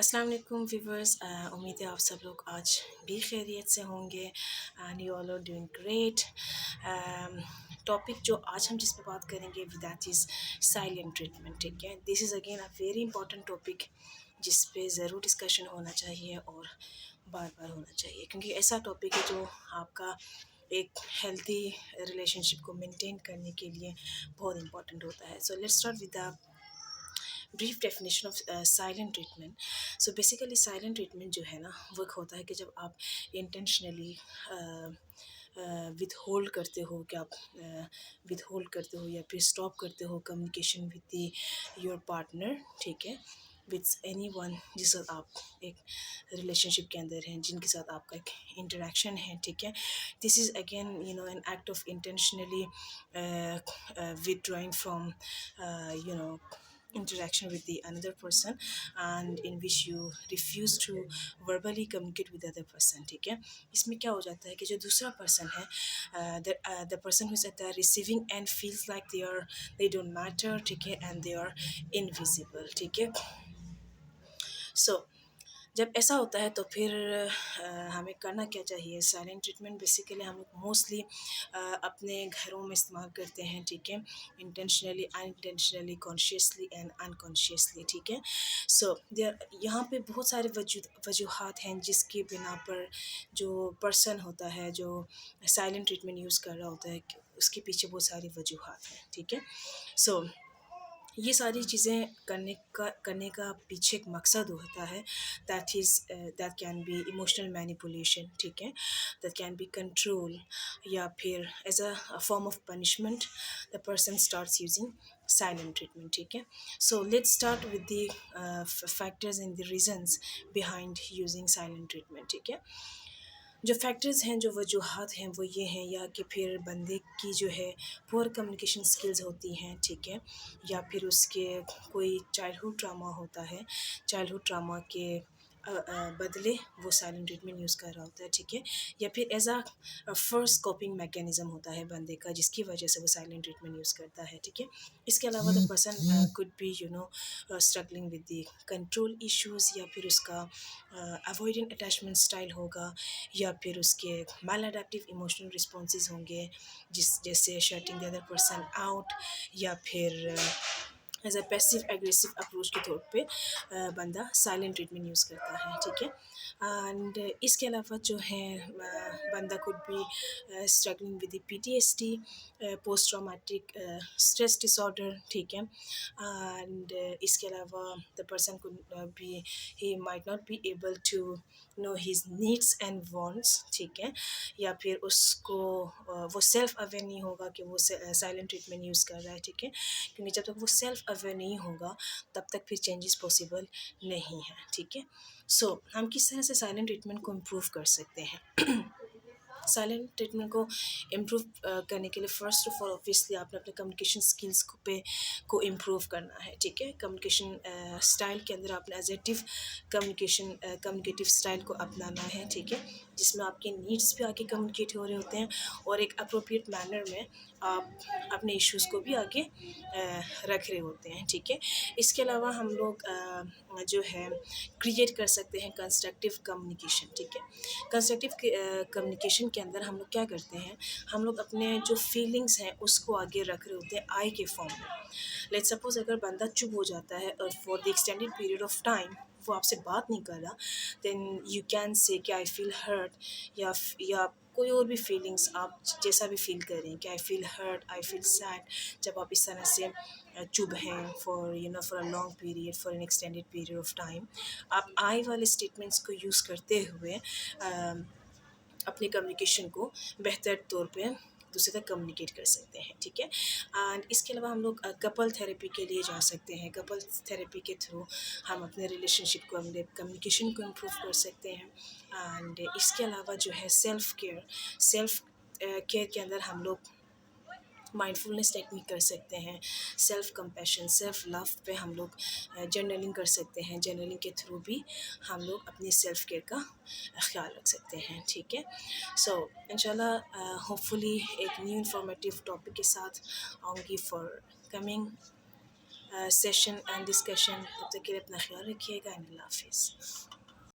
अस्सलाम वालेकुम व्यूवर्स। उम्मीद है आप सब लोग आज भी खैरियत से होंगे and you all are doing great. Topic जो आज हम जिस पे बात करेंगे दैट इज़ साइलेंट ट्रीटमेंट। ठीक है, this is again a very important topic जिस पे ज़रूर डिस्कशन होना चाहिए और बार बार होना चाहिए, क्योंकि ऐसा टॉपिक है जो आपका एक हेल्थी रिलेशनशिप को मेंटेन करने के लिए बहुत इंपॉर्टेंट होता है। So let's start with the brief definition of silent treatment. So basically silent treatment जो है ना, वो एक होता है कि जब आप इंटेंशनली विद होल्ड करते हो, कि आप विद होल्ड करते हो या फिर स्टॉप करते हो कम्युनिकेशन विद योर पार्टनर। ठीक है, विथ एनी वन जिस साथ आप एक रिलेशनशिप के अंदर हैं, जिनके साथ आपका एक इंटरेक्शन है। ठीक है, this is again an act of intentionally withdrawing from interaction with the another person, and in which you refuse to verbally communicate with the other person। ठीक है, इसमें क्या हो जाता है कि जो दूसरा पर्सन है, the person who is at the receiving end feels like they don't matter। ठीक है, and they are invisible। ठीक है, सो जब ऐसा होता है तो फिर हमें करना क्या चाहिए। साइलेंट ट्रीटमेंट बेसिकली हम लोग मोस्टली अपने घरों में इस्तेमाल करते हैं। ठीक है, intentionally, unintentionally, consciously and unconsciously. ठीक है, सो देयर यहाँ पे बहुत सारे वजूहात हैं जिसके बिना पर जो पर्सन होता है, जो साइलेंट ट्रीटमेंट यूज़ कर रहा होता है, उसके पीछे बहुत सारी वजूहात हैं। ठीक है, सो ये सारी चीज़ें करने का पीछे एक मकसद होता है, that is that can be emotional manipulation. ठीक है, दैट कैन बी कंट्रोल, या फिर as a form of punishment the person starts using silent treatment. ठीक है, so let's start with the factors and the reasons behind using silent treatment. ठीक है, जो factors हैं, जो वजूहात हैं, वो ये हैं, या कि फिर बंदे की जो है पुअर कम्युनिकेशन स्किल्स होती हैं। ठीक है, या फिर उसके कोई चाइल्डहुड ट्रामा होता है, चाइल्डहुड ट्रामा के बदले वो साइलेंट ट्रीटमेंट यूज़ कर रहा होता है। ठीक है, या फिर as a first coping mechanism होता है बंदे का, जिसकी वजह से वो साइलेंट ट्रीटमेंट यूज़ करता है। ठीक है, इसके अलावा the person could be struggling with the control issues, या फिर उसका अवॉइडेंट अटैचमेंट स्टाइल होगा, या फिर उसके मैल अडेप्टिव इमोशनल रिस्पॉन्सेज होंगे, जैसे shutting the other person out, या फिर as a passive aggressive approach के तौर पे बंदा साइलेंट ट्रीटमेंट यूज़ करता है। ठीक है, एंड इसके अलावा जो है बंदा could be struggling with PTSD, post traumatic stress disorder. ठीक है, एंड इसके अलावा the person could be he might not be able to know his needs and wants. ठीक है, या फिर उसको वो सेल्फ अवेयर नहीं होगा कि वो साइलेंट ट्रीटमेंट यूज़ कर रहा है। ठीक है, क्योंकि जब तक वो सेल्फ अवेयर नहीं होगा तब तक फिर चेंजेस पॉसिबल नहीं है। ठीक है, सो हम किस तरह से साइलेंट ट्रीटमेंट को इम्प्रूव कर सकते हैं। साइलेंट ट्रीटमेंट को इम्प्रूव करने के लिए फ़र्स्ट ऑफ ऑल ऑब्वियसली आपने अपने कम्युनिकेशन स्किल्स को इम्प्रूव करना है। ठीक है, कम्युनिकेशन स्टाइल के अंदर आपने एजेटिव कम्युनिकेटिव स्टाइल को अपनाना है। ठीक है, जिसमें आपके नीड्स भी आगे कम्युनिकेट हो रहे होते हैं, और एक अप्रोप्रिएट मैनर में आप अपने इश्यूज़ को भी आगे रख रहे होते हैं। ठीक है, इसके अलावा हम लोग जो है क्रिएट कर सकते हैं कंस्ट्रक्टिव कम्युनिकेशन। ठीक है, कंस्ट्रक्टिव कम्युनिकेशन के अंदर हम लोग क्या करते हैं, हम लोग अपने जो फीलिंग्स हैं उसको आगे रख रहे होते हैं आई के फॉर्म में। लेट्स सपोज अगर बंदा चुप हो जाता है और for the extended period of time वो आपसे बात नहीं कर रहा, देन यू कैन से कि आई फील हर्ट, या कोई और भी फीलिंग्स आप जैसा भी फील कर रहे हैं, कि I feel hurt, I feel sad. जब आप इस तरह से चुप हैं for a long period, for an extended period of time, आप आई वाले स्टेटमेंट्स को यूज़ करते हुए अपने कम्युनिकेशन को बेहतर तौर पे दूसरे तक कम्युनिकेट कर सकते हैं। ठीक है, एंड इसके अलावा हम लोग कपल थेरेपी के लिए जा सकते हैं। कपल थेरेपी के थ्रू हम अपने रिलेशनशिप को, अपने कम्युनिकेशन को इम्प्रूव कर सकते हैं। एंड इसके अलावा जो है सेल्फ केयर के अंदर हम लोग माइंडफुलनेस टेक्निक कर सकते हैं, सेल्फ कंपैशन, सेल्फ लव पे हम लोग जर्नलिंग कर सकते हैं। जर्नलिंग के थ्रू भी हम लोग अपनी सेल्फ केयर का ख्याल रख सकते हैं। ठीक है, सो इंशाल्लाह होपफुली एक न्यू इन्फॉर्मेटिव टॉपिक के साथ आऊँगी for coming session and discussion. तब तक के लिए अपना ख्याल रखिएगा। अल्लाह हाफिज़।